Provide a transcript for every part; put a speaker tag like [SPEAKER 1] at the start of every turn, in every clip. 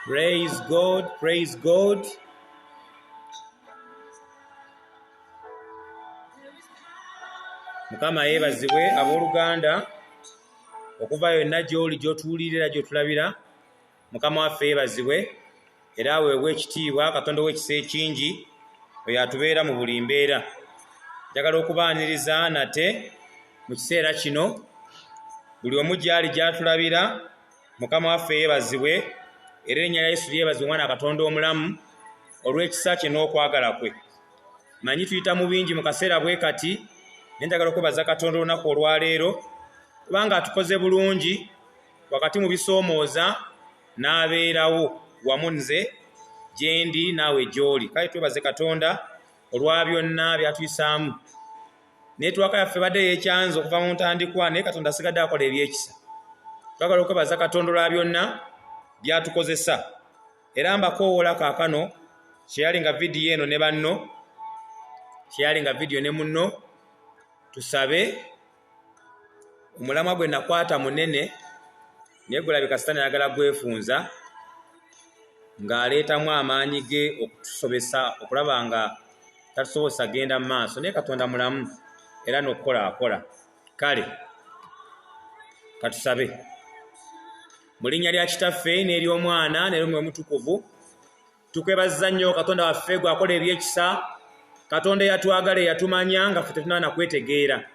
[SPEAKER 1] Praise God, praise God. Mukama yeebazibwe abooluganda okuva yonna gy'oli gy'otuwulirira gy'otulabira. Mukama waffe yeebazibwe era aweebwe ekitiibwa Katonda w'ekisa ekingi oyo atubeera mu buli mbeera. Njagala okubaaniriza nate mu kiseera kino buli omu gy'ali gy'atulabira. Mukama waffe yeebazibwe era erinnya lya Yesu lyebazibwe, Mwana Katonda omulamu, olw'ekisa kye n'okwagala kwe. Manyi tuyita mu bingi mu kaseera bwe kati, naye njagala okwebaza Katonda olunaku olwaleero kubanga atukoze bulungi wakati mu bisoomooza n'abeerawo wamu nze gye ndi naawe gy'oli. Kale twebaze Katonda olwa byonna by'atuyisaamu. Neetwaka yaffe badde yeekyanza okuva mu ntandikwa, naye Katonda asigadde akola ebyekisa. Twagala okwebaza Katonda olwa byonna by'atukozesa. Era mbakoowoola kaakano kyeyali nga vidiyo eno ne banno, kyeyali nga vidiyo ne munno, tusabe. Omulamwa gwe nakwata munene naye gulabika Sitaani ayagala gwefunza ng'aleetamu amaanyi ge okutusobesa okulaba nga tatusobosa genda mu maaso, naye Katonda mulamu era n'okukola akola. Kale katusabe. Mu linnya lya Kitaffe n'ery'Omwana n'ery'Omwoyo Omutukuvu, tukwebaza nnyo Katonda waffe gwe akola ebyekisa, Katonda eyatwagala eyatumanya nga ffe tetunaba kwetegeera.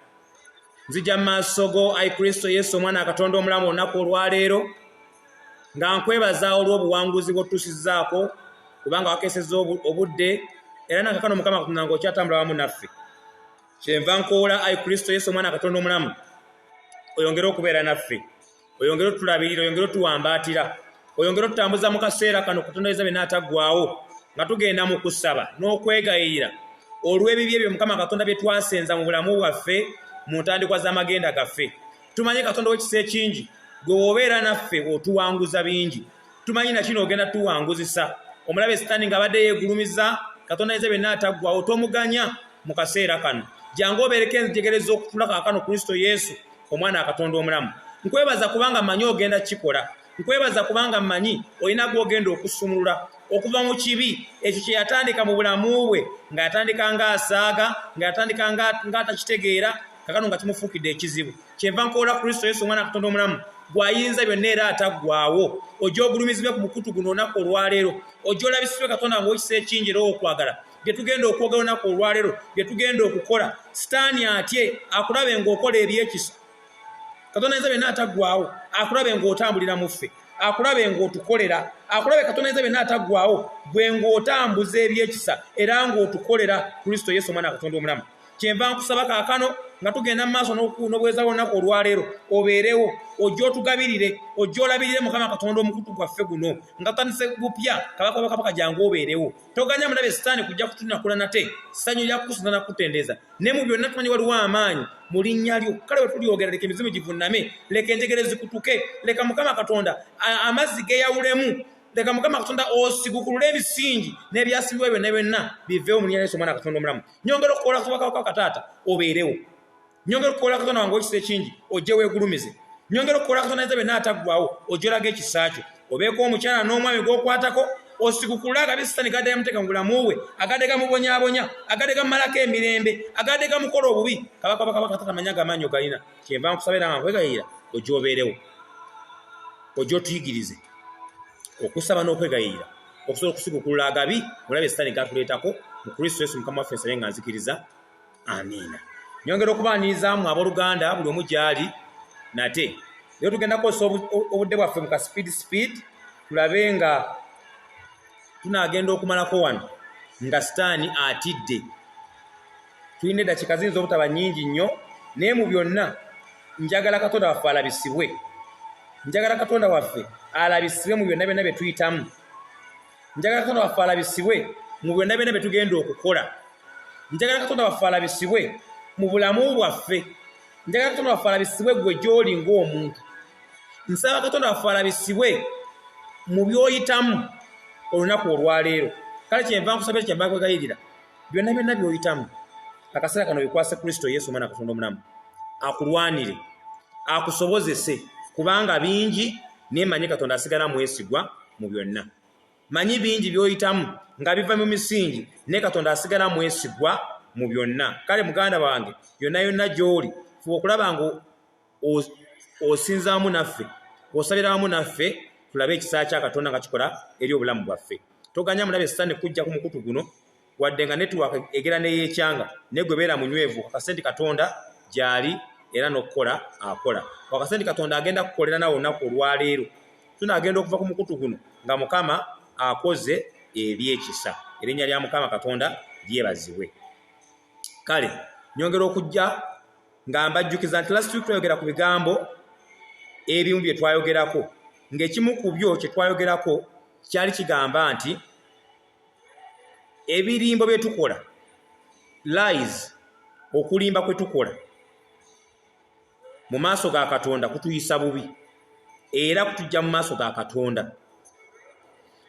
[SPEAKER 1] Nzija mu maaso go Ayi Kristo Yesu Omwana Katonda omulamu olunaku olwaleero nga nkwebaza olw'obuwanguzi bw'otutusizzaako kubanga wakeesezza obudde era nakakano Mukama Katonda ng'okyatambula wamu naffe. Kyenva nkoola Ayi Kristo Yesu Omwana Katonda omulamu, oyongere okubeera naffe, oyongere otulabirira, oyongere otuwambaatira, oyongere otutambuza mu kaseera kano Katonda yeza byonna ataggwaawo nga tugenda mu kusaba n'okwegayirira olw'ebibi ebyo Mukama Katonda bye twasenza mu bulamu bwaffe mu ntandikwa z'amagenda gaffe. Tumanye Katonda w'ekisa ekingi gwe w'obeera naffe otuwanguza bingi. Tumanyi na kino ogenda tuwanguzisa. Omulabe Sitaani ng'abadde yeegulumiza Katonda yeza byonna ataggwaawo, tomuganya mu kaseera kano. Jangu obeereko enjegereza okutula kaakano Kristo Yesu Omwana Katonda omulamu. Nkwebaza kubanga mmanyi ogenda kikola. Nkwebaza kubanga mmanyi olina gw'ogenda okusumulula okuva mu kibi ekyo kye yatandika mu bulamu bwe, nga yatandika ng'asaaga, nga yatandika ng'atakitegeera, kakano nga kimufuukidde ekizibu. Kyenva nkoola Kristo Yesu Omwana Katonda omulamu gw'ayinza byonna era ataggwaawo, ojja ogulumizibwe ku mukutu guno olunaku olwaleero, ojja olabisibwe Katonda ng'owekisa ekingi era okwagala bye tugenda okwogera olunaku olwaleero, bye tugenda okukola. Sitaani atye akulabe ng'okola ebyekisa. Katonda yinza byonna ataggwaawo akulabe ng'otambulira mu ffe, akulabe ng'otukolera, akulabe Katonda yinza byonna ataggwaawo bwe ng'otambuza ebyekisa era ng'otukolera Kristo Yesu Omwana Katonda omulamu. Kyenva nkusaba kaakano nga tugenda mu maaso n'obuweereza bw'olunaku olwaleero, obeerewo, ojje otugabirire, ojje olabirire Mukama Katonda omukutu gwaffe guno nga tutandise bupya. Kabaka bakabaka jangu obeerewo. Toganya mulabe Sitaani kujja kutunakula nate, ssanyu lya kusinza na kutendeza. Ne mu byonna tumanyi waliwo amaanyi mu linnya lyo. Kale bwe tulyogera leka emizimu givunname, leka enjegere zikutuke, leka Mukama Katonda amazzi geeyawulemu, leka Mukama Katonda osigukulule ebisingi n'ebyasimbibwa byonna byonna biveewo mu linnya lya Yesu Omwana Katonda omulamu. Nyongera okukola Kabaka Kataata obeerewo. Nyongera okukola Katonda wange ow'ekisa ekingi ojje weegulumize. Nyongera okukola Katonda yinza byonna ataggwaawo, ojje olaga ekisa kyo. Obeeko omukyala n'omwami gw'okwatako, osigukulule agabi Sitaani gadde gamuteeka mu bulamu bwe, agadde gamubonyaabonya, agadde gamumalako emirembe, agadde gamukola obubi. Kabaka Kataata amanyi ag'amaanyi ogalina. Kyenva nkusabira nga nkwegayirira ojje obeerewo, ojje otuyigirize okusaba n'okwegayirira okusobola okusigukulula agabi mulabe Sitaani gatuleetako mu Kristo Yesu Mukama waffe nsabe nga nzikiriza. Amiina. Nyongera okubaanirizamu abooluganda buli omu gy'ali nate. Leero tugenda kukozesa obudde bwaffe mu ka speed tulabe nga tunaagenda okumalako wano nga Sitaani atidde. Tulina eddakiika ziyinza obutaba nnyingi nnyo, naye mu byonna njagala Katonda waffe alabisibwe. Njagala Katonda waffe alabisibwe mu byonna byonna bye tuyitamu. Njagala Katonda waffe alabisibwe mu byonna byonna bye tugenda okukola. Njagala Katonda waffe alabisibwe mu bulamu bwaffe. Njagala Katonda waffe alabisibwe gwe gy'oli ng'omuntu. Nsaba Katonda waffe alabisibwe mu by'oyitamu olunaku olwaleero. Kale kyenva nkusabira, kyenva nkwegayirira byonna byonna by'oyitamu akaseera kano bikwase Kristo Yesu Omwana Katonda omulamu akulwanire, akusobozese kubanga bingi naye manye Katonda asigala mwesigwa mu byonna. manyi bingi byoyitamu nga biva mu misingi ne Katonda asigala mwesigwa mu byonna. Kale muganda wange yonna yonna gy'oli fuba okulaba nga osinzaamu naffe osabira wamu naffe tulabe ekisa kya Katonda nga kikola eri obulamu bwaffe. Toganya mulabe Sitaani kujja ku mukutu guno wadde nga netiwaaka egera neyeekyanga naye gwe beera munywevu akasente Katonda gy'ali era n'okukola akola. Akasente Katonda agenda kukolera nawe olunaku olwaleero tunaagenda okuva ku mukutu guno nga Mukama akoze ebyekisa. Erinnya lya Mukama Katonda lyebazibwe. Kale nyongera okujja nga mbajjukiza nti last week twayogera ku bigambo ebimu bye twayogerako ng'ekimu ku byo kye twayogerako kyali kigamba nti ebirimbo bye tukola lies okulimba kwe tukola mu maaso ga Katonda kutuyisa bubi era kutujja mu maaso ga Katonda.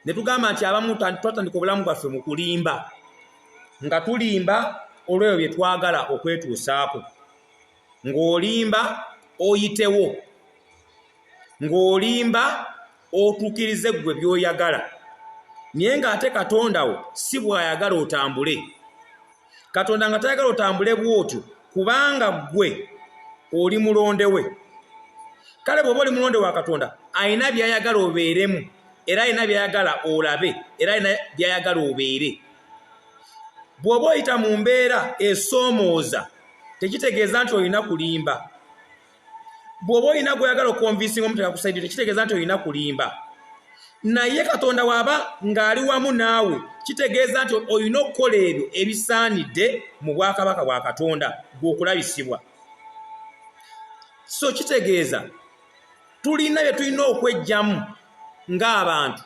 [SPEAKER 1] Ne tugamba nti abamu twatandika obulamu bwaffe mu kulimba nga tulimba olw'ebyo bye twagala okwetuusaako, ng'olimba oyitewo, ng'olimba otuukirize ggwe by'oyagala, naye ng'ate Katonda wo si bw'ayagala otambule. Katonda nga tayagala otambule bw'otyo kubanga ggwe oli mulonde we. Kale bw'oba oli mulonde wa Katonda ayina by'ayagala obeeremu era ayina by'ayagala olabe era ayina by'ayagala obeere. Bw'oba oyita mu mbeera esoomooza tekitegeeza nti olina kulimba. Bw'oba olina gw'oyagala okonvinsinga omuteeka kusaidio tekitegeeza nti olina kulimba. Naye Katonda waaba ng'ali wamu naawe kitegeeza nti olina okukola ebyo ebisaanidde mu bwakabaka bwa Katonda gw'okulabisibwa. So kitegeeza tulina bye tulina okwejjamu ng'abantu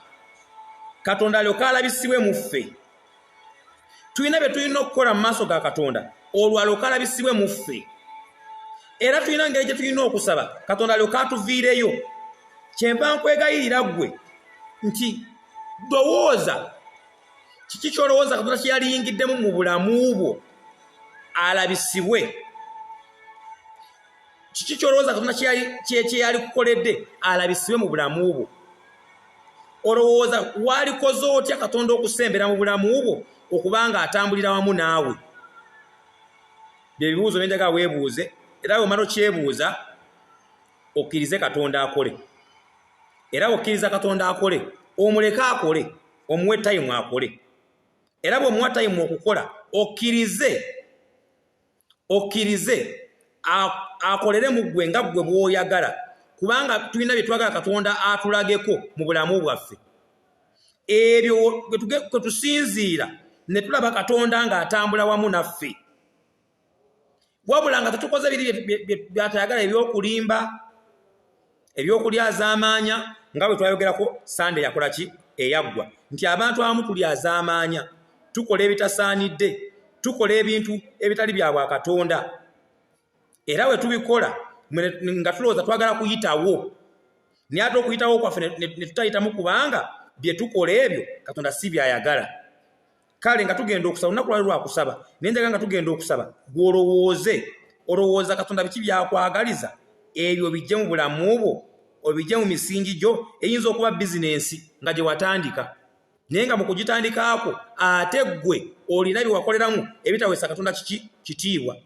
[SPEAKER 1] Katonda alyoka alabisibwe mu ffe. Tulina bye tulina okukola mu maaso ga Katonda olwo alyoka alabisibwe mu ffe. Era tulina ngeri gye tulina okusaba Katonda alyoka atuviireyo. Kyenva nkwegayirira ggwe nti lowooza kiki ky'olowooza Katonda kye yaliyingiddemu mu bulamu bwo alabisibwe. Kiki ky'olowooza Katonda kye yali kukoledde alabisibwe mu bulamu bwo. Olowooza walikoze otya Katonda okusembera mu bulamu bwo okubanga atambulira wamu naawe. Bye bibuuzo bye njagala weebuuze era bw'omala okyebuuza okkirize Katonda akole. Era okkiriza Katonda akole omuleke akole, omuwe tayimu akole. Era bw'omuwa tayimu okukola okkirize akolere mu ggwe nga ggwe bw'oyagala kubanga tulina bye twagala Katonda atulageko mu bulamu bwaffe. Ebyo kwe tusinziira ne tulaba Katonda ng'atambula wamu naffe. Wabula nga tetukoze biri byatayagala ebyokulimba, ebyokulyazaamaanya nga bwe twayogerako Sande yakola ki eyaggwa nti abantu abamu tulyazaamaanya, tukola ebitasaanidde, tukola ebintu ebitali bya bwa Katonda. Era we tubikola nga tulowooza twagala kuyitawo naye ate okuyitawo kwaffe ne tutayitamu kubanga bye tukola ebyo Katonda si byayagala. Kale nga tugenda okusaba olunaku lwali lwakusaba naye njagala nga tugenda okusaba olowooza Katonda biki byakwagaliza ebyo bijje mu bulamu bwo obijje mu misingi gyo. Eyinza okuba bizinensi nga gye watandika naye nga mu kugitandikaako ate ggwe olina bye wakoleramu ebitaweesa Katonda kitiibwa.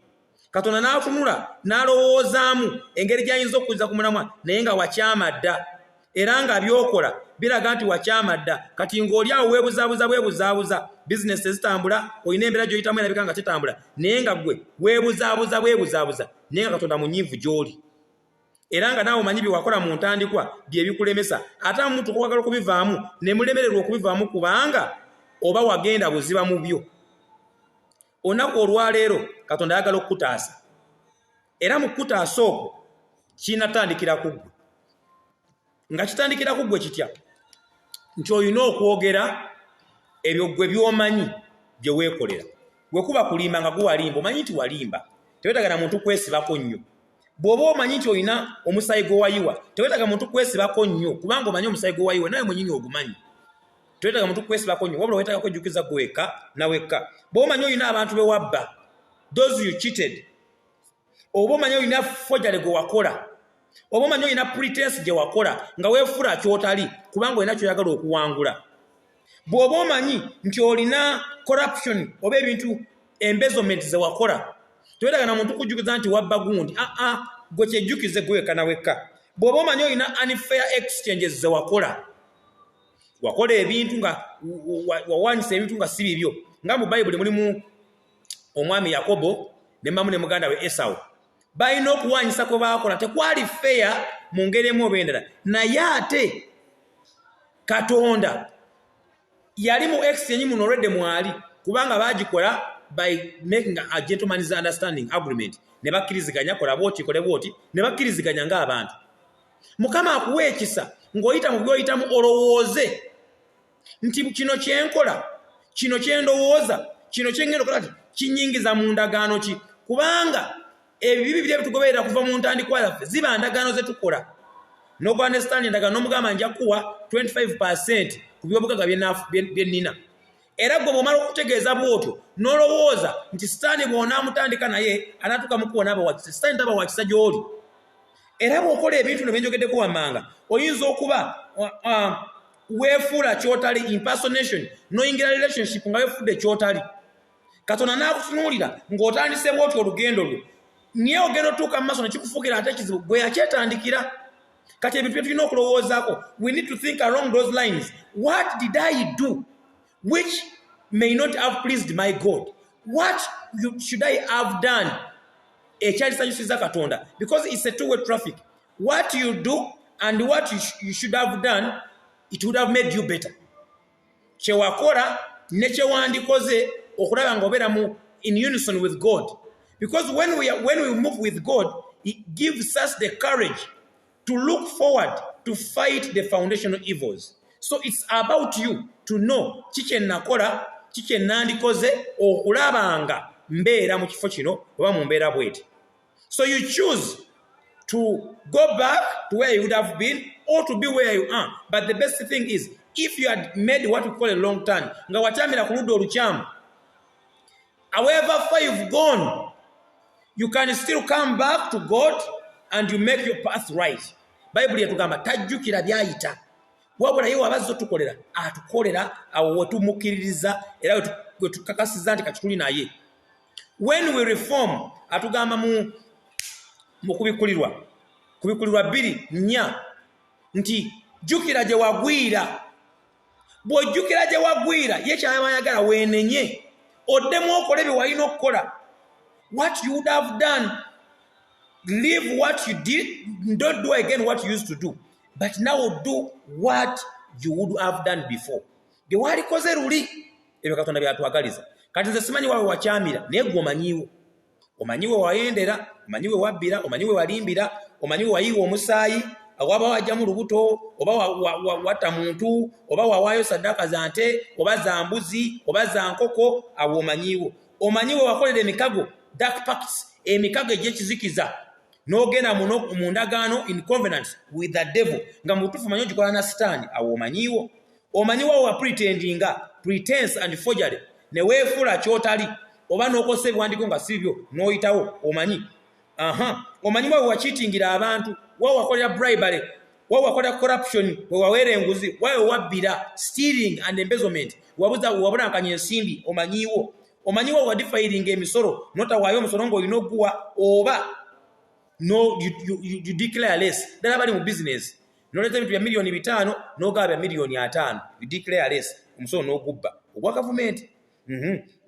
[SPEAKER 1] Katonda n'atunula n'alowoozaamu engeri gy'ayinza okuzza ku mulamwa naye nga wakyama dda era nga byokola biraga nti wakyama dda. Kati ng'oli awo weebuzaabuza bizinesi ezitambula olina embeera gy'oyitamu erabika nga tetambula naye nga ggwe weebuzaabuza naye nga Katonda munyiivu gy'oli. Era nga naawe omanyi bye wakola mu ntandikwa bye bikulemesa ate omuntu kwagala okubivaamu ne mulemererwa okubivaamu kubanga oba wagenda buziba mu byo. Olunaku olwaleero Katonda ayagala okukutaasa era mu kukutaasa okwo kinatandikira ku ggwe. Nga kitandikira ku ggwe kitya nti olina okwogera ebyo ggwe by'omanyi bye weekolera. Bwe kuba kulimba nga guwalimba omanyi nti walimba teweetaaga muntu kwesibako nnyo. Bw'oba omanyi nti olina omusayi gw'owayiwa teweetaaga muntu kwesibako nnyo kubanga omanyi omusayi gw'owayiwa nawe mwennyini ogumanyi. Teweetaaga muntu kwesibako nnyo wabula weetaaga kwejjukiza ggwe wekka na wekka. Bw'oba omanyi olina abantu be wabba, those you cheated, oba omanyi olina forgery gwe wakola, oba omanyi olina pretense gye wakola nga weefula ky'otali kubanga olina ky'oyagala okuwangula. bw'oba omanyi nti olina corruption oba ebintu embezzlement ze wakola toyetaga na muntu kujjukiza nti wabba gundi gwe kyejjukize gweka na wekka bw'oba omanyi olina unfair exchanges ze wakola ebintu nga wawanyisa ebintu nga si bibyo nga mu bayibuli mulimu omwami Yakobo ne mmamu ne muganda we Esau balina okuwanyisa kwe baakola tekwali fair mu ngeri emu oba endala naye ate Katonda yali mu exchange muno olwedde mwali kubanga bagikola by making a gentleman's understanding agreement ne bakkiriziganya kola bwoti kole bwoti ne bakkiriziganya ng'abantu Mukama akuwa ekisa ng'oyita mu by'oyitamu olowooze nti kino kyenkola kino kyendowooza kino kyengenda okola kinyingiza mu ndagaano ki kubanga ebibi bye bitugoberera kuva mu ntandikwa yaffe ziba ndagaano ze tukola n'okuandesitandi endagaano n'omugamba nja kuwa 25% ku by'obugagga bye nnina era gwe bw'omala okutegeeza bw'otyo n'olowooza nti sitaani bw'onaamutandika naye anaatuuka mu kuwona abawakisa sitaani tabawakisa gy'oli era bw'okola ebintu no byenjogeddeko wammanga oyinza okuba weefuula kyotali impersonation noyingira relationship nga weefudde kyotali Katonda n'akutunuulira ng'otandise bw'otyo olugendo lwe niye ogenda otuuka mu maaso ne kikufuukira ate ekizibu gwe yakyetandikira kati ebintu bye tulina okulowoozaako we need to think along those lines what did I do which may not have pleased my God what should I have done ekyali kisanyusiza Katonda because it's a two-way traffic what you do and what you should have done it would have made you better kyewakola ne kyewandikoze okulaba ng'obeera mu in unison with God because when we move with God it gives us the courage to look forward to fight the foundational evils so it's about you to know kiki nakola kiki nandikoze okulaba nga mbeera mu kifo kino oba mu mbeera bweti so you choose to go back to where you would have been or to be where you are but the best thing is if you had made what we call a long turn nga wakyamira ku ludda olukyamu however far you've gone you can still come back to God and you make your path right Bible yatugamba tajjukira byayita wabula ye wabazzo tukolera atukolera awo wetumukkiririza era wetukakasiza nti katuli naye when we reform atugamba mu kubikulirwa 2:4 nti jjukira gye wagwira bw'ojjukira gye wagwira ye kyamayagala weenenye oddemu okole bye walina okukola what you would have done leave what you did don't do again what you used to do but now do what you would have done before bye walikoze luli ebyo Katonda byatwagaliza kati nze simanyi wawe wakyamira naye gwe omanyiwe wayendera omanyiwe wabbira omanyiwe walimbira omanyiwe wayiwa omusaayi waba wajjamu lubuto oba watta muntu oba wawaayo saddaaka za nte oba za mbuzi oba za nkoko awo omanyiwe wakolera emikago dark pacts emikago egy'ekizikiza n'ogenda mu ndagaano in covenant with the devil nga mu butuufu omanyi ogikola na sitaani awo omanyiwe wa pretendinga pretense and forgery ne weefuula kyotali oba n'okosa ebiwandiiko nga si byo n'oyitawo omanyiwe wakiitingira abantu wakolera bribery wakolera corruption wewaweera enguzi wabbira stealing and embezzlement wabulankanya ensimbi omanyiwo wadifayiringa emisolo notawaayo omusolo ng'olina oguwa oba no you declare less ddala bali mu business noleeta ebintu bya miliyoni 5 n'ogaba bya miliyoni 5 you declare less omusolo n'ogubba ogwa gavumenti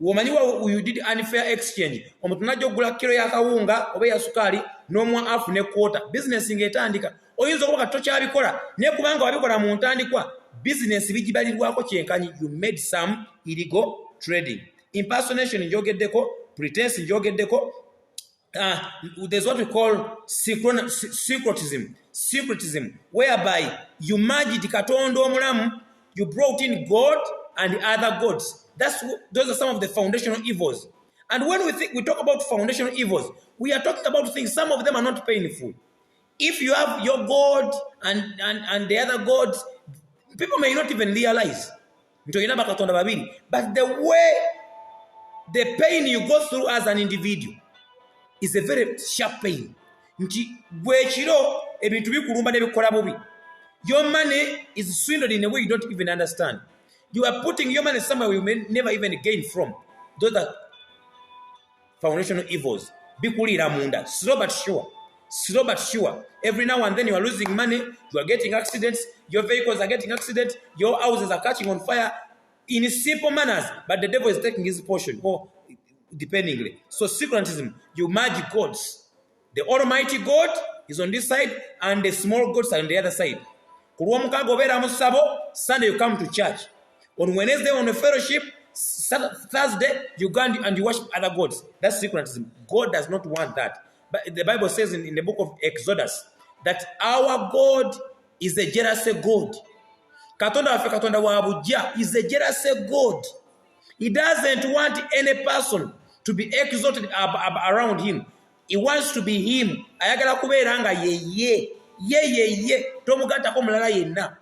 [SPEAKER 1] womanyiwa you did unfair exchange omuntu najja okugula kilo ya kawunga oba ya sukaali n'omwa afu ne kwota business ng'etandika oyinza okuba kati tokyabikola naye kubanga wabikola mu ntandikwa business bigibalirwako kyenkanyi you made some illegal trading impersonation njogeddeko pretense njogeddeko there's what we call syncretism whereby you merged Katonda omulamu you brought in God and other gods those are some of the foundational evils and when we talk about foundational evils we are talking about things some of them are not painful if you have your God and the other gods people may not even realize ntoyina bakatonda babiri but the way the pain you go through as an individual is a very sharp pain nti bwekiro ebintu bikulumba nebikola bubi your money is swindled in a way you don't even understand You are putting your money somewhere you may never even gain from. Those are foundational evils. Bikulira munda. Slow but sure. Slow but sure. Every now and then you are losing money. You are getting accidents. Your vehicles are getting accidents. Your houses are catching on fire. In simple manners. But the devil is taking his portion. Or dependingly. So syncretism. You merge gods. The Almighty God is on this side. And the small gods are on the other side. Sunday you come to church. On Wednesday on a fellowship, Thursday you go and you worship other gods. That's syncretism. God does not want that. But the Bible says in the book of Exodus that our God is a jealous God. Katonda wa abuja is a jealous God. He doesn't want any person to be exalted around him. He wants to be him. Ayagala kubeera nga ye. Tomugata ko mulala yenna.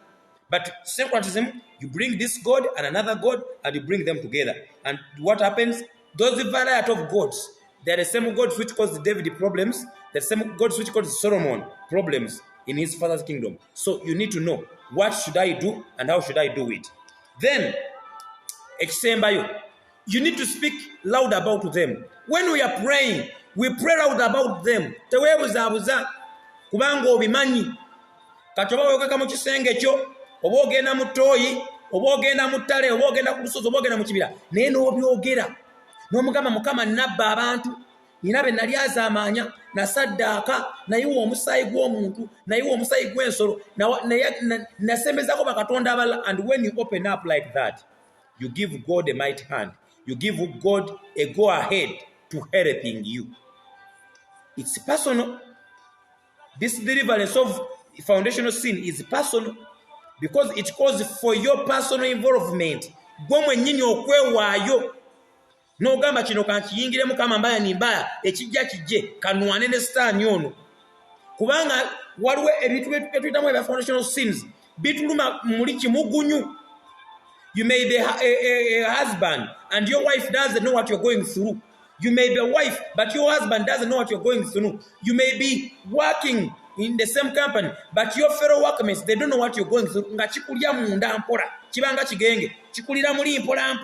[SPEAKER 1] But syncretism, you bring this God and another God and you bring them together. And what happens? Those variety of gods, they are the same God which caused David problems, the same God which caused Solomon problems in his father's kingdom. So you need to know, what should I do and how should I do it? Then, you need to speak loud about them. When we are praying, we pray loud about them. Kubanga obimanyi katoba wekaka mu kisenge kyo oba ogenda mu ttooyi oba ogenda mu ttale oba ogenda ku lusozi oba ogenda mu kibira naye n'obyogera n'omugamba Mukama nabba abantu nina be nali azaamaanya nasaddaaka nayiwa omusaayi gw'omuntu nayiwa omusaayi gw'ensolo nasembezaako bakatonda abalala. And when you open up like that, you give God a mighty hand. You give God a go ahead to helping you. It's personal. This deliverance of foundational sin is personal because it calls for your personal involvement. Gwe mwennyini okwewaayo n'ogamba kino kankiyingiremu kama mbaya ni mbaya ekijja kijje kanwane ne sitaani ono kubanga waliwo ebintu etuyitamu ebya foundational sins bituluma muli kimugunyu. You may be a husband and your wife doesn't know what you're going through. You may be a wife, but your husband doesn't know what you're going through. You may be working in the same company, but your fellow workmates, they don't know what you're going through. Nga chikulya munda mpola, chibanga chigenge, chikulira muli mpola.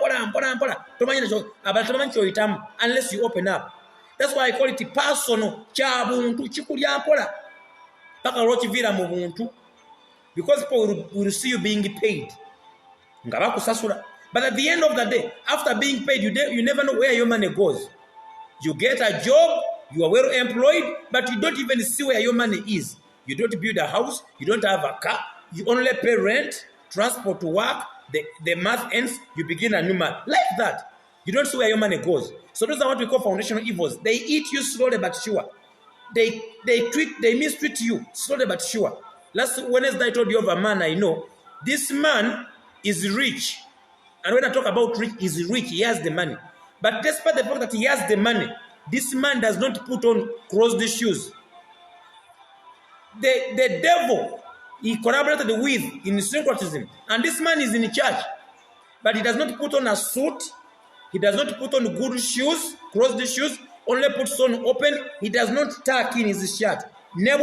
[SPEAKER 1] Tomanyi nacho, abantu tomanyi choyitamu unless you open up. That's why I call it personal. Cha buntu chikulya mpola. Paka rochivira mu buntu. Because people will see you being paid. Nga bakusasula. But at the end of the day, after being paid, you never know where your money goes. You get a job, you are well employed, but you don't even see where your money is. You don't build a house, you don't have a car, you only pay rent, transport to work, the month ends, you begin a new month. Like that. You don't see where your money goes. So those are what we call foundational evils. They eat you slowly but sure. They mistreat you slowly but sure. Last Wednesday I told you of a man I know. This man is rich. And when I talk about rich, he's rich, he has the money. But despite the fact that he has the money, this man does not put on closed shoes. The devil he collaborated with in syncretism. And this man is in church. But he does not put on a suit. He does not put on good shoes, closed shoes. Only puts on open. He does not tuck in his shirt. He does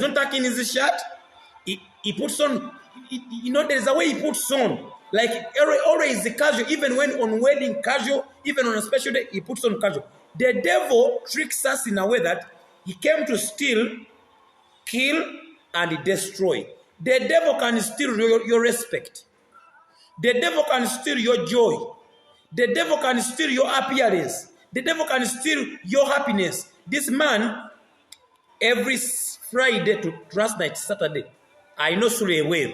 [SPEAKER 1] not tuck in his shirt. He puts on, there is a way he puts on. Like always the casual, even when on wedding casual, even on a special day, he puts on casual. The devil tricks us in a way that he came to steal, kill, and destroy. The devil can steal your respect. The devil can steal your joy. The devil can steal your appearance. The devil can steal your happiness. This man, every Friday to last night, Saturday, I know Sule well.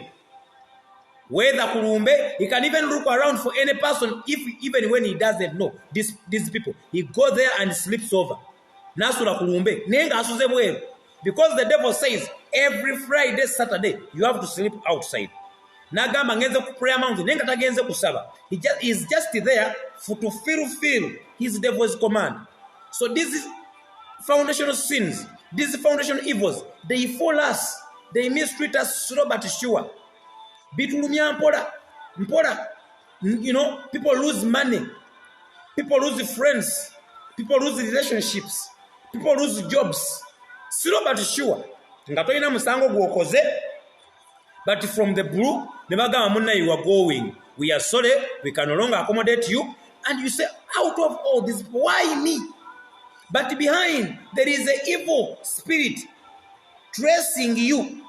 [SPEAKER 1] Whether Kurumbe, he can even look around for any person, even when he doesn't know these people. He goes there and sleeps over. Nasura Kurumbe, nenga asuze well. Because the devil says every Friday, Saturday, you have to sleep outside. Nagamba ngenze ku prayer mountain, nenga tagenze kusaba. He's just there to fulfill his devil's command. So this is foundational sins. These foundational evils. They fall us. They mistreat us slow but sure. Bitulumia mpola. People lose money. People lose friends. People lose relationships. People lose jobs. Slow but sure. Nga toyina musango gwokoze. But from the blue, you are going. We are sorry, we can no longer accommodate you. And you say, out of all this, why me? But behind, there is an evil spirit tracing you.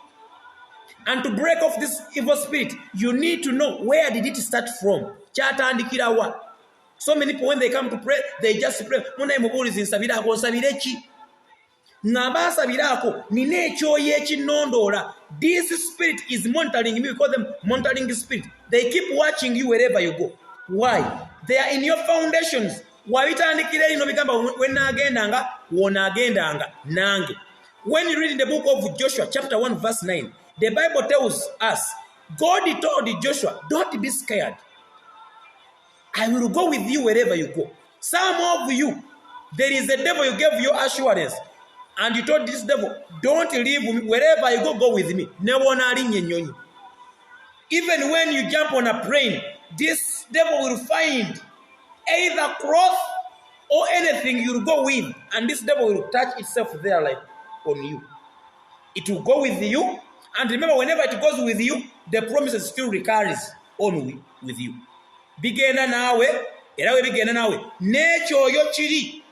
[SPEAKER 1] And to break off this evil spirit, you need to know where did it start from. So many people, when they come to pray, they just pray. This spirit is monitoring me. We call them monitoring spirit. They keep watching you wherever you go. Why? They are in your foundations. When you read in the book of Joshua chapter 1 verse 9, the Bible tells us, God told Joshua, don't be scared. I will go with you wherever you go. Some of you, there is a devil you gave your assurance. And you told this devil, don't leave me. Wherever you go, go with me. Even when you jump on a plane, this devil will find either cloth or anything you'll go with. And this devil will touch itself there like on you. It will go with you. And remember, whenever it goes with you, the promise still recurs on with you. Bigenda nawe, erawe bigenda nawe. Necho yo chiri.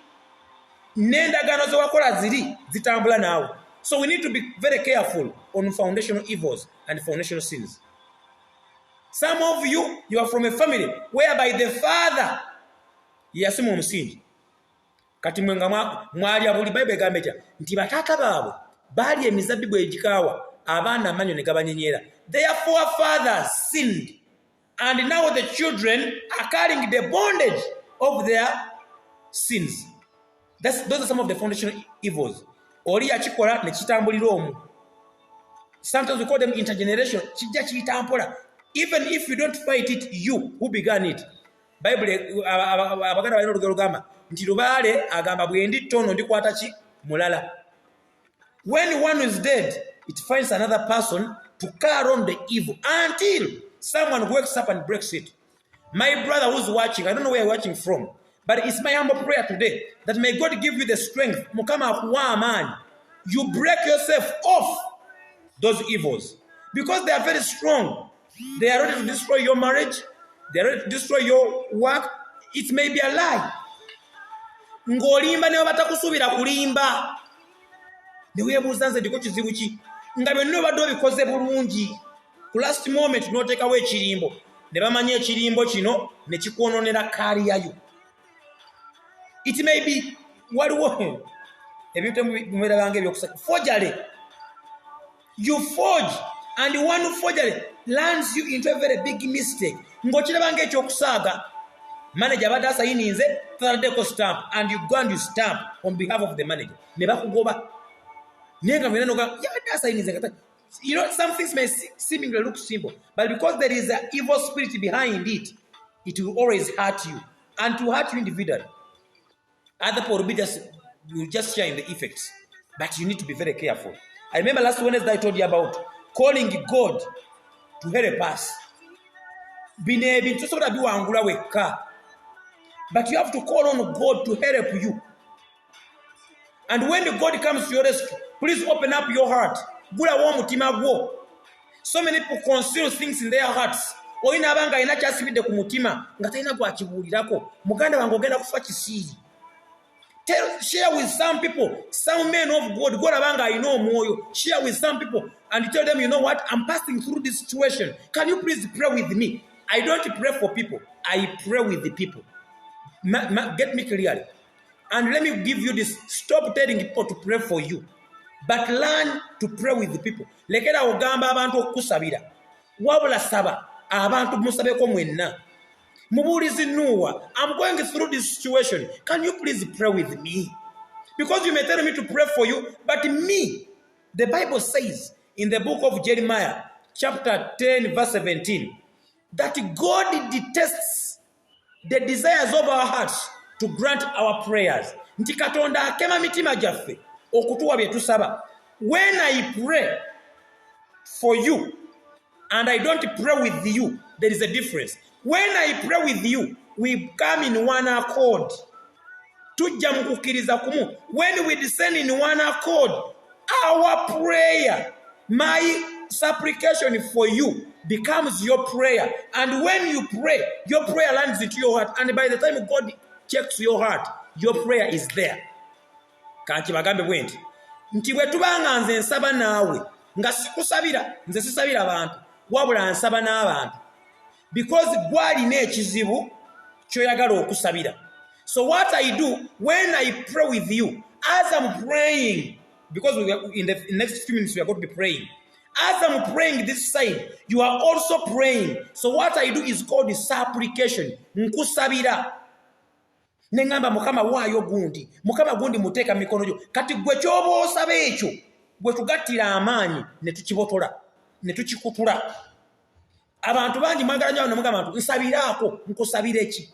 [SPEAKER 1] Nendagano zo wakola ziri zitambula nawe. So we need to be very careful on foundational evils and foundational sins. Some of you, you are from a family whereby the father yasimu omusingi. Kati mwenga mwali abuli Bible gambecha nti batata baabwe bali emizabibu ejikawa abaana amanyo ne gabanyenyera. Their forefathers sinned, and now the children are carrying the bondage of their sins. Those are some of the foundational evils. Oli achikola ne kitambulira omu. Sometimes we call them intergeneration. Kijja kitampola. Even if you don't fight it, you who began it. Bible abaganda balina olugero gamba nti lubaale agamba bwendi tono ndikwata ki mulala. When one is dead, it finds another person to carry on the evil until someone wakes up and breaks it. My brother who's watching, I don't know where you're watching from, but it's my humble prayer today that may God give you the strength. Mukama akuwa man, you break yourself off those evils because they are very strong. They are ready to destroy your marriage. They are ready to destroy your work. It may be a lie. Ngolimba ne batakusubira kulimba. Newe buzanze ndiko kizibu ki. Nga byenno baddo bikoze bulungi. Ku last moment no take away kirimbo. Ne bamanye ekirimbo kino ne kikwononera kali yayo. It may be waliwo ebintu bimera bange byokusaka forgery. You forge, and one forgery lands you into a very big mistake. Ngochira bange ekyokusaaga manager bata sayininze tadeko stamp, and you go and you stamp on behalf of the manager. Ne bakugoba nenga mena noga ya sayininze kata. You know, some things may seemingly look simple, but because there is an evil spirit behind it, it will always hurt you, and to hurt you individually. Other people will just share in the effects, but you need to be very careful. I remember last Wednesday I told you about calling God to help us. But you have to call on God to help you. And when God comes to your rescue, please open up your heart. So many people conceal things in their hearts. Share with some people, some men of God, I know more. Share with some people and tell them, you know what, I'm passing through this situation. Can you please pray with me? I don't pray for people. I pray with the people. Get me clearly. And let me give you this. Stop telling people to pray for you, but learn to pray with the people. Lekera ogamba abantu okusabira. Wabula saba abantu musabeko mwenna. I'm going through this situation. Can you please pray with me? Because you may tell me to pray for you, but me, the Bible says in the book of Jeremiah, chapter 10, verse 17, that God detests the desires of our hearts to grant our prayers. When I pray for you and I don't pray with you, there is a difference. When I pray with you, we come in one accord. When we descend in one accord, our prayer, my supplication for you becomes your prayer. And when you pray, your prayer lands into your heart. And by the time God checks your heart, your prayer is there. Kanti bagambe bwenti. Nti bwe tubanga nze nsaba naawe nga sikusabira nze sisabira abantu wabula nsaba n'abantu because gwalina ekizibu kyoyagala okusabira. So what I do when I pray with you, as I'm praying, because in the next few minutes we are going to be praying, as I'm praying this side, you are also praying. So what I do is called supplication. Nkusabira. Nengamba mukama waayo gundi. Mukama gundi muteka mikono jo. Kati gwe kyoba osaba ekyo, gwe tugattira amaanyi ne tukibotola, ne tukikutula. Abantu bangi mwagala nnyo namugamba abantu nsabiraako, nkusabira eki.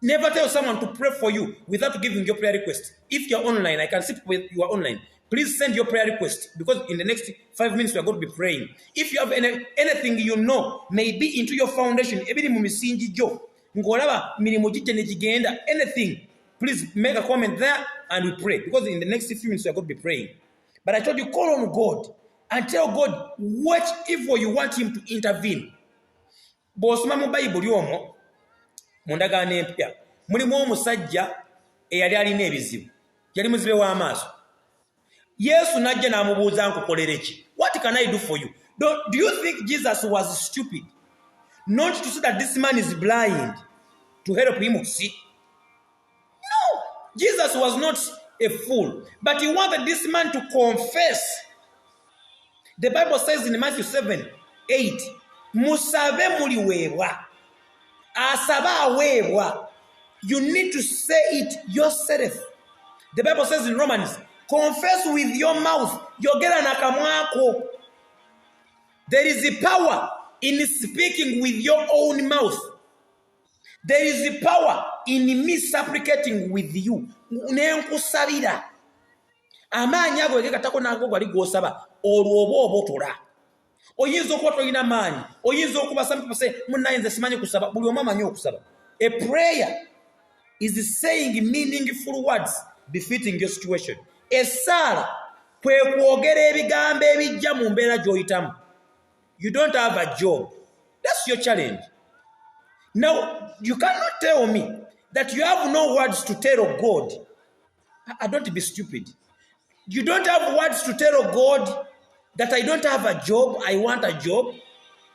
[SPEAKER 1] Never tell someone to pray for you without giving your prayer request. If you're online, I can see you are online. Please send your prayer request because in the next 5 minutes we are going to be praying. If you have anything you know, maybe into your foundation, anything, please make a comment there and we pray because in the next few minutes we are going to be praying. But I told you, call on God and tell God what evil you want Him to intervene. Bw'osoma mu Bible yomo mundagaano empya mulimu omusajja eyali alina ebizibu, yali muzibe w'amaaso. Yesu najja n'amubuuza nkukolere ki? What can I do for you? Do you think Jesus was stupid not to see that this man is blind to help him see? No, Jesus was not a fool, but he wanted this man to confess. The Bible says in Matthew 7:8, musabe muliweebwa, asaba aweebwa. You need to say it yourself. The Bible says in Romans, confess with your mouth, yogera na kamwako. There is a power in speaking with your own mouth. There is a power in me supplicating with you. Nenkusabira. Amaanyi ago gekatako nago gali gosaba olwo oba obotola. Oyinza okuba tolina maanyi. Oyinza okuba some people say munaye nze simanyi kusaba. Buli omu amanyi okusaba. A prayer is saying meaningful words befitting your situation. Essaala kwe kwogera ebigambo ebijja mu mbeera gy'oyitamu. You don't have a job. That's your challenge. Now, you cannot tell me that you have no words to tell God. I don't be stupid. You don't have words to tell God that I don't have a job, I want a job,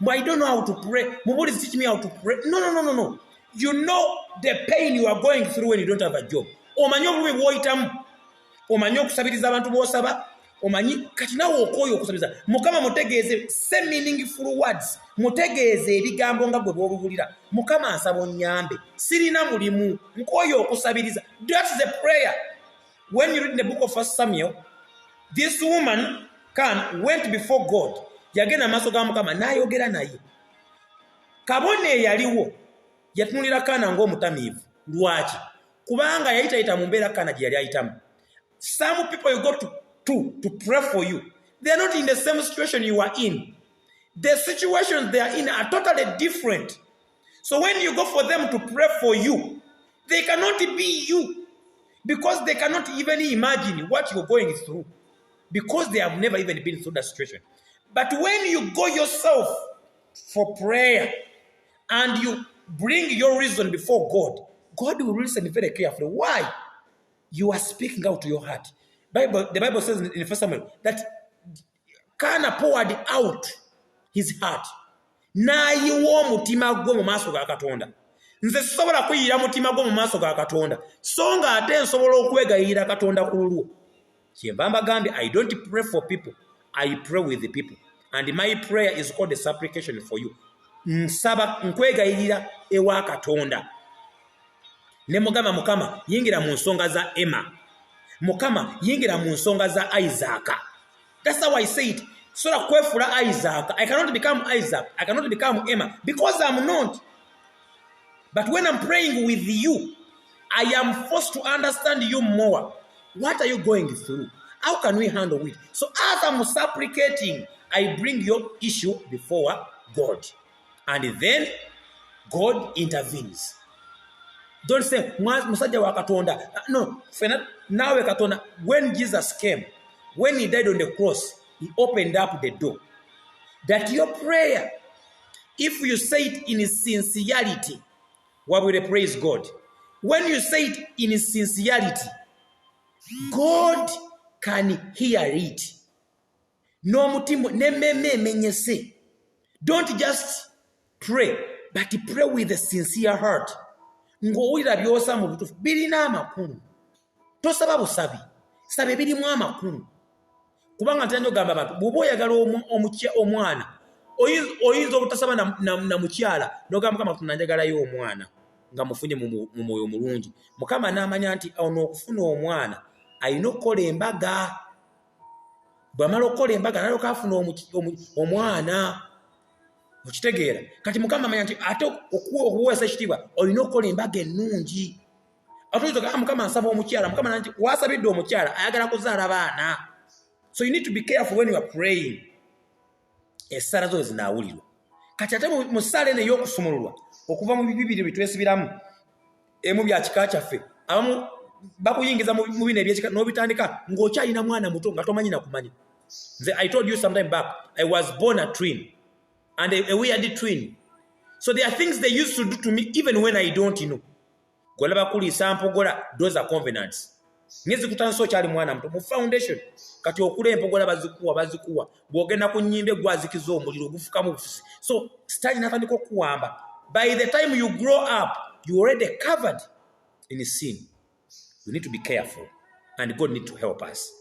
[SPEAKER 1] but I don't know how to pray. Nobody is teaching me how to pray. No. You know the pain you are going through when you don't have a job. Omanyi obubi bw'oyitamu. Omanyi okusabiriza abantu b'osaba. Omanyi kati nawe okooye okusabiriza. Mukama mutegeeze, say meaningful words. Mutegeeze ebigambo nga bwe bw'obiwulira. Mukama ansaba onnyambe. Sirina mulimu. Nkooye okusabiriza. That's the prayer. When you read in the book of 1 Samuel, this woman went before God. Yagenda maaso ga Mukama n'ayogera naye. Kabona eyaliwo yatunulira Kaana ng'omutamiivu. Lwaki? Kubanga yayitayita mu mbeera Kaana gye yali ayitamu. Some people you go to pray for you, they are not in the same situation you are in. The situations they are in are totally different. So when you go for them to pray for you, they cannot be you because they cannot even imagine what you're going through because they have never even been through that situation. But when you go yourself for prayer and you bring your reason before God, God will listen very carefully. Why? You are speaking out to your heart. The Bible says in 1 Samuel that Kaana poured out his heart. N'ayiwa omutima gwe mu maaso ga Katonda. Nze sisobola kuyira mutima gwe mu maaso ga Katonda. So nga ate nsobola okwegayirira Katonda ku lulwo. Kyenva mbagambye, I don't pray for people. I pray with the people. And my prayer is called a supplication for you. Nsaba nkwegayirira ewa Katonda. Ne mugamba Mukama yingira mu nsonga za Emma. Mukama yingira mu nsonga za Isaac. That's how I say it. So that kwefula Isaac, I cannot become Isaac. I cannot become Emma because I'm not. But when I'm praying with you, I am forced to understand you more. What are you going through? How can we handle it? So as I'm supplicating, I bring your issue before God. And then God intervenes. Don't say, Musajja wa Katonda. No, nawe Katonda. When Jesus came, when he died on the cross, he opened up the door. that your prayer, if you say it in sincerity, what will praise God? When you say it in sincerity, God can hear it. No mutimu nememe menyese. Don't just pray, but pray with a sincere heart. Ngowira byosa mu butufu birina amakulu. Tosaba busabi. Sabe birimu amakulu. Kubanga ntanyo gamba abantu bubo yagala omwana. Oyinza obutasaba na mukyala nogamba kama tunanjagala yo omwana nga mufunye mu moyo mulungi. Mukama n'amanya nti ono okufuna omwana ayina okukola embaga. Bwamala okukola embaga nalo kafuna omwana. Okitegeera kati mukama amanya nti ate okuweesa ekitiibwa olina okukola embaga ennungi. Atoyinza okugamba mukama ansaba omukyala, mukama nti wasabidde omukyala ayagala kuzaala baana. So you need to be careful when you are praying. Essala zo zinaawulirwa. Kati ate mu ssala eno ey'okusumululwa okuva mu bibiri bitwesibiramu emu bya kika kyaffe abamu bakuyingiza mu bino ebyekika n'obitandika ng'okyalina mwana muto nga tomanyi na kumanya. Nze I told you sometime back I was born a twin and a weird twin. So there are things they used to do to me even when I don't know. Golaba kuliisa mpogola, those are covenants. Ngezi kutanso kyali mwana muto mu foundation kati okula empogola bazikuwa bwogenda ku nnyimbe gwazikiza omuliro gufuka mu bufusi. So stali natandika okuwamba. By the time you grow up you already covered in sin. You need to be careful and God need to help us.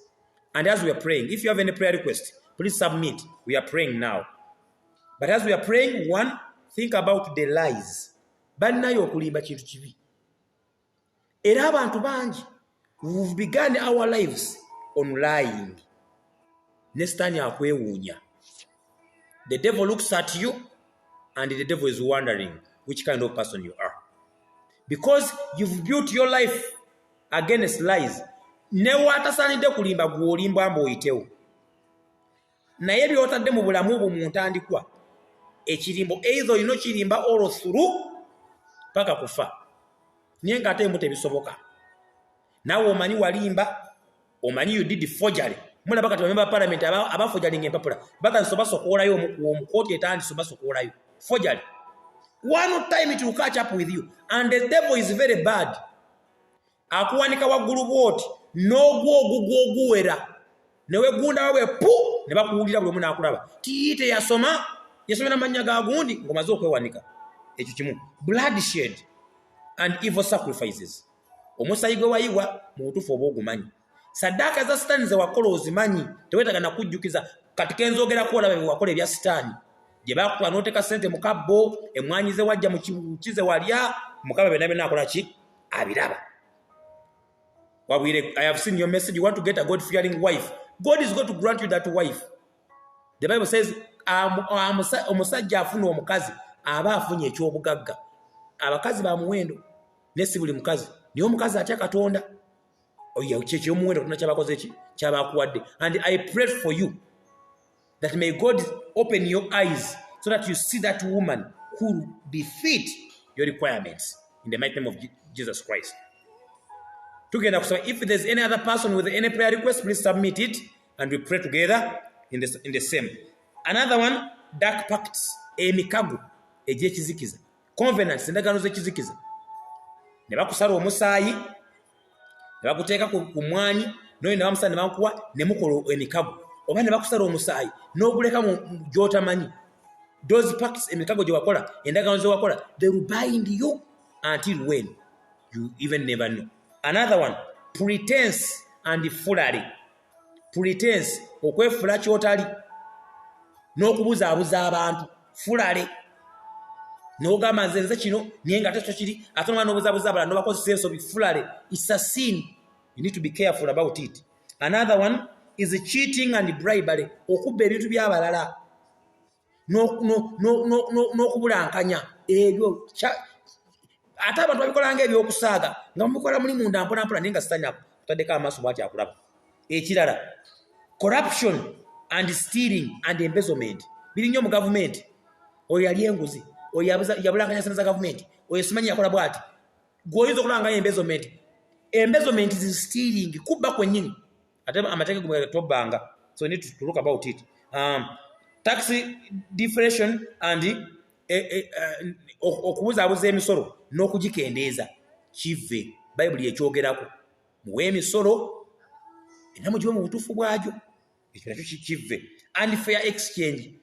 [SPEAKER 1] And as we are praying, if you have any prayer request, please submit. We are praying now. But as we are praying, one, think about the lies. Bannayo okulimba kintu kibi. Era abantu bangi we've begun our lives on lying. Next time akwewuunya. The devil looks at you and the devil is wondering which kind of person you are. Because you've built your life against lies. Newatasanide kulimba gwolimba mbo oyitewo. Naye byotadde mu bulamu bwo mu ntandikwa. Ekirimbo either ino kirimba all through paka kufa. Niye ngate mute bisoboka. Nawe omanyi walimba, omanyi you did forgery. Mulaba kati member parliament aba forgery ngempapula. Baka nsoba sokolayo mu court etandi soba sokolayo. Forgery. One time it will catch up with you and the devil is very bad. Akuwanika waggulu bwoti n'ogwo oguwera. Newe gunda wawe pu ne bakuwulira buli omu n'akulaba. Tiite yasomera mannya ga gundi ngomaze okwewanika. Ekyo kimu. Bloodshed and evil sacrifices. Omusayi gwe wayiwa mu butuufu oba ogumanyi. Saddaaka za sitaani ze wakola ozimanyi tewetaaga na kujjukiza kati kenzogerako olaba bye wakola ebya sitaani. Gye baakutwala n'oteeka ssente mu kabbo emmwanyi ze wajja mu kize walya mukama byonna byonna akola ki abiraba. I have seen your message. You want to get a God-fearing wife. God is going to grant you that wife. The Bible says, omusajja afuna omukazi aba afunye ekyobugagga. Abakazi ba muwendo nesi buli mukazi. Niyo omukazi atya Katonda. Oya kyekyo muwendo tuna kyabakoze eki kyabakuwadde. And I pray for you that may God open your eyes so that you see that woman who befit your requirements in the mighty name of Jesus Christ. Together, so if there's any other person with any prayer request, please submit it and we pray together in the same. Another one, dark pacts, emikago, ejekizikiza, covenants, endagaano z'ekizikiza. Ne bakusala omusaayi, ne bakuteeka ku mwanyi, n'oyo ne bamusala ne bamukuwa ne mukola emikago. Oba ne bakusala omusaayi, n'oguleka mu gy'otamanyi. Those pacts, emikago gye wakola, endagaano ze wakola, they will bind you until when? You even never know. Another one, pretense and foolery. Pretense, okwefula kyotali. N'okubuzaabuza abantu. Foolery. N'ogamba nze kino naye nga tekyo kiri ate omwana n'obuzaabuza abalala n'obakozesa ensobi. Foolery. It's a sin. You need to be careful about it. Another one is cheating and bribery. Okubba ebintu by'abalala. N'okubulankanya. Ebyo ate abantu babikolanga ebyokusaaga nga mubikola muli munda mpolampola naye nga sitanya kutaddeko amaaso bwati akulaba. Ekirala, corruption and stealing and embezzlement. Biri nnyo mu gavumenti. Oyo yali enguzi, oyo yabulankanya ssente za gavumenti, oyo simanyi yakola bwati. Gwoyinza okulanga embezzlement. Embezzlement is stealing, kubba kwennyini. Ate amateeka gwe tobbanga. So you need to look about it. tax deflation and okubuzaabuza emisolo n'okugikendeeza kive bayibuli ekyogerako muwe emisolo era mugiwe mu butuufu bwagyo ekyo nakyo kive and fair exchange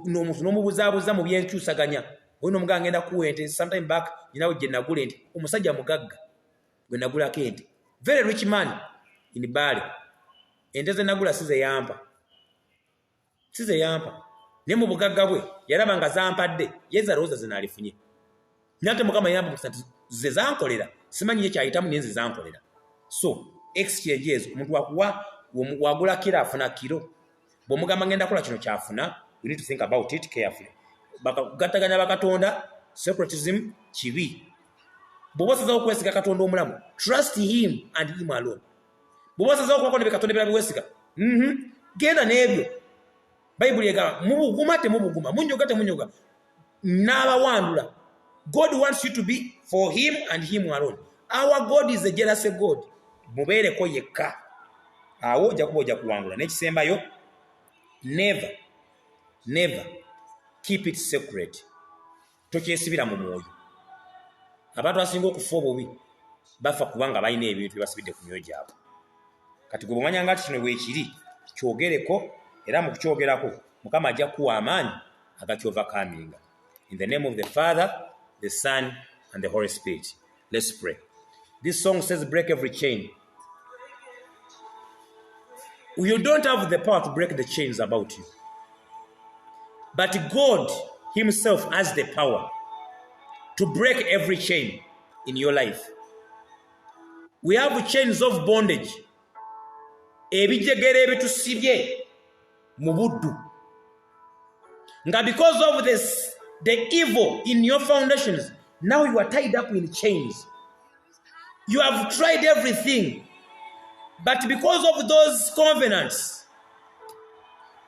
[SPEAKER 1] n'omuntu n'omubuzaabuza mu byenkyusaganya olina omuganga ngenda kuwa ente sometime back nyinawe gye nagula ente omusajja mugagga gwe nagulako ente very rich man in Bali ente ze nagula sizeyampa ne mu bugagga bwe yaraba nga zampadde yeza roza zinalifunye nyate mukama yamba kusati ze zankolera simanyi ye kyayitamu nenze zankolera so exchange ezo omuntu wagula kira afuna kiro bomugamba ngenda kola kino kyafuna we need to think about it carefully bakagataganya bakatonda separatism kibi bobosa za okwesiga katonda omulamu trust him and him alone bobosa za okwakonde bekatonda bya biwesiga genda nebyo Bible yega mubuguma te mubuguma munyoga te munyoga n'abawandula. God wants you to be for him and him alone. Our God is a jealous God. Mubeereko yekka awo ojja kuba ojja kuwangula n'ekisembayo never keep it secret. Tokyesibira mu mwoyo. Abantu asinga okufa obubi bafa kubanga balina ebintu byebasibidde ku myoyo gyabwe. Kati gwe bumanya ngati kino bwekiri kyogereko era mu kukyogerako Mukama ajja kuwa amaanyi agakyovakaminga. In the name of the Father, the Son, and the Holy Spirit. Let's pray. This song says, break every chain. You don't have the power to break the chains about you. But God himself has the power to break every chain in your life. We have chains of bondage. Ebijegere ebitusibye mu buddu. Nga because of this, the evil in your foundations, now you are tied up in chains. You have tried everything, but because of those covenants,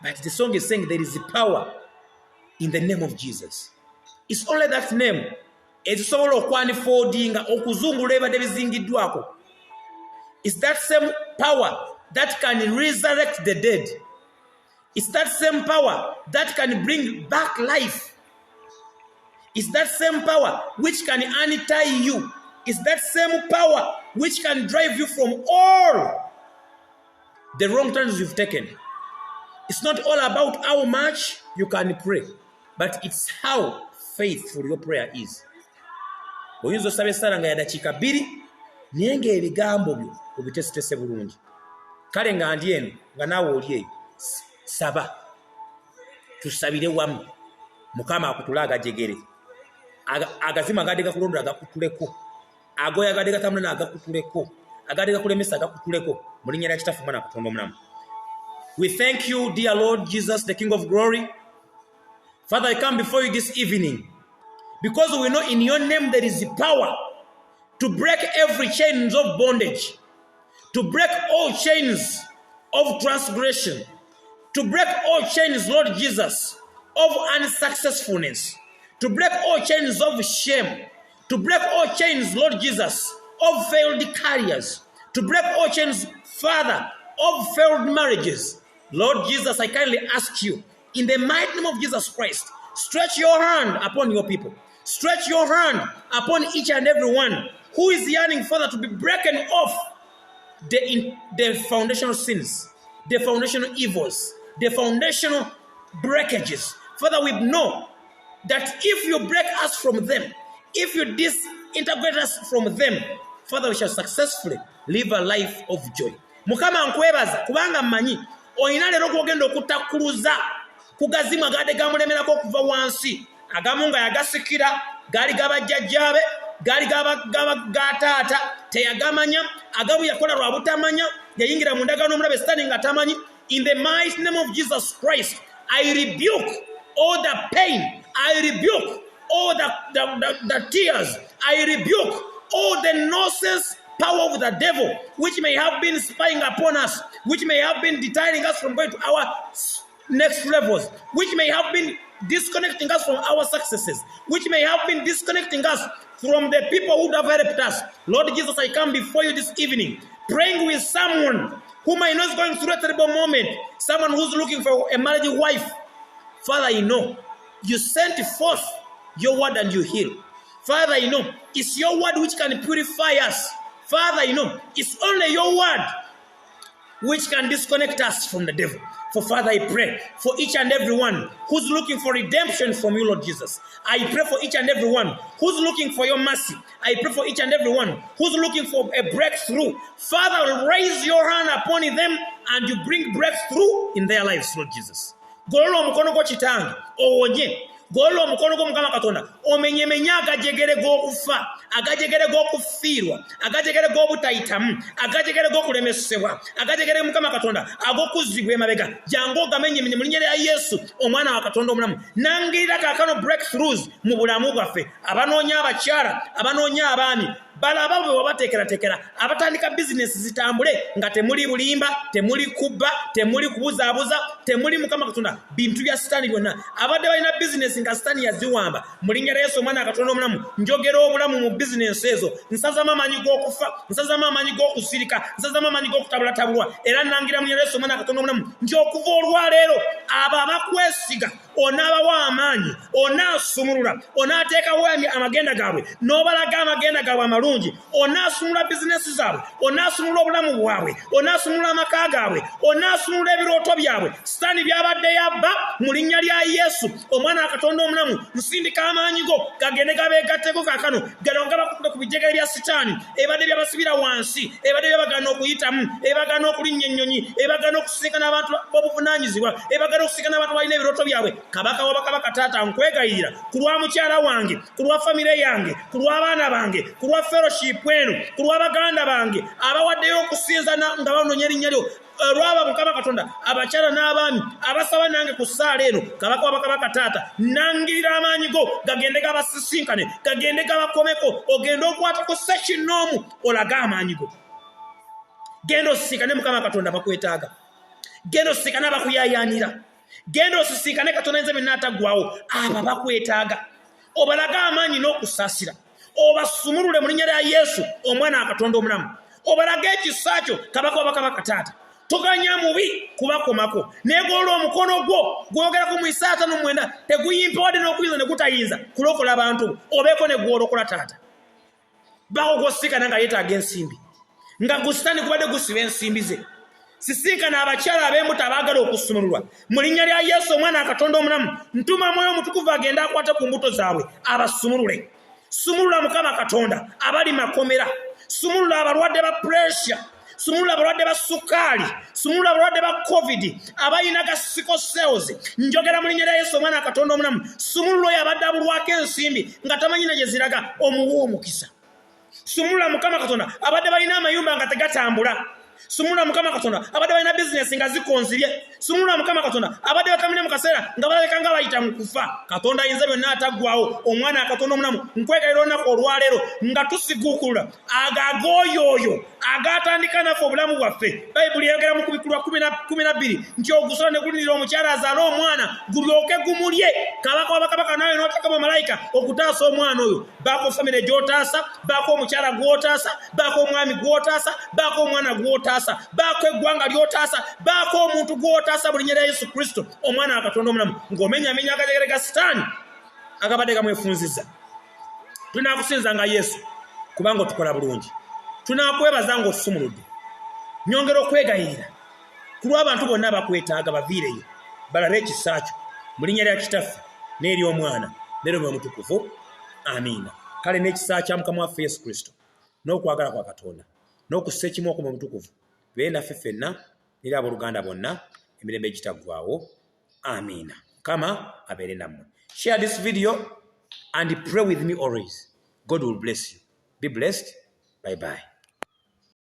[SPEAKER 1] but the song is saying there is power in the name of Jesus. It's only that name. It's that same power that can resurrect the dead. It's that same power that can bring back life. It's that same power which can untie you. It's that same power which can drive you from all the wrong turns you've taken. It's not all about how much you can pray, but it's how faithful your prayer is. Oyinza osaba essala nga yadakiika 2 naye ng'ebigambo byo obitesitese bulungi. Kale nga ndi eno nga naawe oli eyo saba tusabire wamu Mukama akutula agajegere agazima agadega kulondera agakutuleko agoya agadega tamuna agakutuleko agadega kulemesa agakutuleko mu linnya lya Kitaffe Mwana Katonda omulamu. We thank you, dear Lord Jesus, the King of glory. Father, I come before you this evening because we know in your name there is the power to break every chains of bondage, to break all chains of transgression, to break all chains, Lord Jesus, of unsuccessfulness, to break all chains of shame, to break all chains, Lord Jesus, of failed careers, to break all chains, Father, of failed marriages. Lord Jesus, I kindly ask you, in the mighty name of Jesus Christ, stretch your hand upon your people. Stretch your hand upon each and every one who is yearning, Father, to be broken off the foundational sins, the foundational evils, the foundational breakages. Father, we know that if you break us from them, if you disintegrate us from them, Father, we shall successfully live a life of joy. Mukama nkwebaza kubanga mmanyi oyina lero kugenda okutakuluza kugazima gade gamulemerako okuva wansi agamu nga yagasikira gali gabajjajjabe gali gataata teyagamanya agamu yakola lwa butamanya yayingira mu ndagaano omulabe Sitaani nga tamanyi. In the mighty name of Jesus Christ, I rebuke all the pain, I rebuke all the tears, I rebuke all the nonsense power of the devil which may have been spying upon us, which may have been deterring us from going to our next levels, which may have been disconnecting us from our successes, which may have been disconnecting us from the people who have helped us. Lord Jesus, I come before you this evening, praying with someone whom I know is going through a terrible moment, someone who's looking for a married wife, Father, you know, you sent forth your word and you heal. Father, you know, it's your word which can purify us. Father, you know, it's only your word which can disconnect us from the devil. For Father, I pray for each and every one who's looking for redemption from you, Lord Jesus. I pray for each and every one who's looking for your mercy. I pray for each and every one who's looking for a breakthrough. Father, raise your hand upon them and you bring breakthrough in their lives, Lord Jesus. Golola omukono gwo kitange owonye. Golola omukono gwo Mukama Katonda omenyemenya agajegere g'okufa, agajegere g'okufiirwa, agajegere g'obutayitamu, agajegere g'okulemesebwa, agajegere Mukama Katonda ag'okuzibwa emabega. Jangu ogamenyemenye mu linnya lya Yesu omwana wa Katonda omulamu. Nangirira kaakano breakthroughs mu bulamu bwaffe. Abanoonya abakyala, abanoonya abaami, balaba bwe wabateekerateekera abatandika bizinesi zitambule nga temuli bulimba, temuli kubba, temuli kubuzaabuza, temuli Mukama Katonda bintu bya sitaani byonna. Abadde balina bizinesi nga sitaani yaziwamba. Mu linnya lya Yesu omwana wa Katonda omulamu, njogera obulamu mu bizinesi ezo. Nsazamu amaanyi g'okufa, nsazamu amaanyi g'okusirika, nsazamu amaanyi g'okutabulatabulwa. Era nangira mu linnya lya Yesu omwana wa Katonda omulamu, nti okuva olwaleero abo abakwesiga onaabawa amaanyi, onaasumulula, onaateekawo amagenda gaabwe, n'obalaga amagenda gaabwe amalungi, onaasumulula bizinesi zaabwe, onaasumulula obulamu bwabwe, onaasumulula amaka gaabwe, onaasumulula ebirooto byabwe. Sitaani byabadde yabba mu linnya lya Yesu omwana wa Katonda omulamu, nsindika amaanyi go gagende gabeegatteko kaakano, gano gabakutte ku bijjegere bya sitaani ebadde byabasibira wansi, ebadde byabagaana okuyitamu, ebagaana okulinnya ennyonyi, ebagaana okusinkana abantu b'obuvunaanyizibwa, ebagaana okusinkana abantu balina ebirooto byabwe. Kabaka wa bakabaka taata nkwegayirira ku lwa mukyala wange, ku lwa famire yange, ku lw'abaana bange, ku lwa fellowship eno, ku lwa baganda bange abawaddeyo okusinza nga banoonya erinnya lyo, olw'aba Mukama Katonda abakyala n'abaami abasaba nange ku ssaala eno. Kabaka wa bakabaka taata nangirira amaanyi go gagende gabasisinkane, gagende gabakomeko, ogende okwata ku sekinoomu olaga amaanyi go. Genda osisinkane Mukama Katonda bakwetaaga, genda osisinkane abakuyayaanira, genda osisinkane Katonda nze byonna ataggwawo abo bakwetaaga, obalaga amaanyi n'okusaasira, obasumulule mu linnya lya Yesu omwana wa Katonda omulamu, obalaga ekisa kyo Kabaka wa bakabaka taata. Toganya mubi kubakomako, negolola omukono gwo gwogerako mu Isaaya 5:9 teguyimpa wadde n'okuyinza ne gutayinza kulokola abantu, obeeko ne gwolokola taata. Bawo gwosinkana nga yeetaaga ensimbi, nga gusitaani kubadde gusiba ensimbi ze. Sisinkana abakyala ab'embuto abaagala okusumululwa mu linnya lya Yesu omwana wa Katonda omulamu, ntuma Mwoyo Mutukuvu agende akwate ku mbuto zaabwe abasumulule. Sumulula Mukama Katonda abali makomera, sumulula abalwadde ba pressure, sumulula abalwadde ba sukaali, sumulula abalwadde ba covid, abalina ga sickle cells. Njogera mu linnya lya Yesu omwana wa Katonda omulamu, sumulula oyo abadde abulwako ensimbi nga tamanyi na gye ziraga, omuwa omukisa. Sumulula Mukama Katonda abadde balina amayumba nga tegatambula, sumulula Mukama Katonda abadde balina bizinesi nga zikonzirye, sumulula Mukama Katonda abadde batamine mu kaseera nga balabika nga bayita mu kufa. Katonda ayinza byonna ataggwawo omwana wa Katonda omulamu, nkwegayirira olunaku olwaleero nga tusiguukulula agagooyooyo agatandika naffe obulamu bwaffe. Bayibuli yayogera mu Kubikulwa 12 nti ogusolo ne gulindirira omukyala azaale omwana gulyoke gumulye. Kabaka wa bakabaka nawe n'oteeka bamalayika okutaasa omwana oyo. Baako famire gy'otaasa, baako omukyala gw'otaasa, baako omwami gw'otaasa, baako omwana gw'otaasa, baako eggwanga ly'otaasa, baako omuntu gw'otaasa mu linnya lya Yesu Kristo omwana wa Katonda omulamu, ng'omenyamenya agajegere ga sitaani agabadde gamwefunzizza. Tunaakusinza nga Yesu kubanga otukola bulungi, tunakwebaza nga osumuludde. Nyongera okwegayirira ku lw'abantu bonna abakwetaaga baviireyo balabe ekisa kyo mu linnya lya Kitaffe n'ery'Omwana n'ery'Omwoyo Mutukuvu. Amiina. Kale n'ekisa kya Mukama waffe Yesu Kristo n'okwagala kwa Katonda n'okussa ekimu okwo mu Mutukuvu beere naffe ffenna n'eri abooluganda bonna emirembe egitaggwaawo. Amiina. Mukama abeere nammwe. Share this video and pray with me always. God will bless you. Be blessed. Bye bye.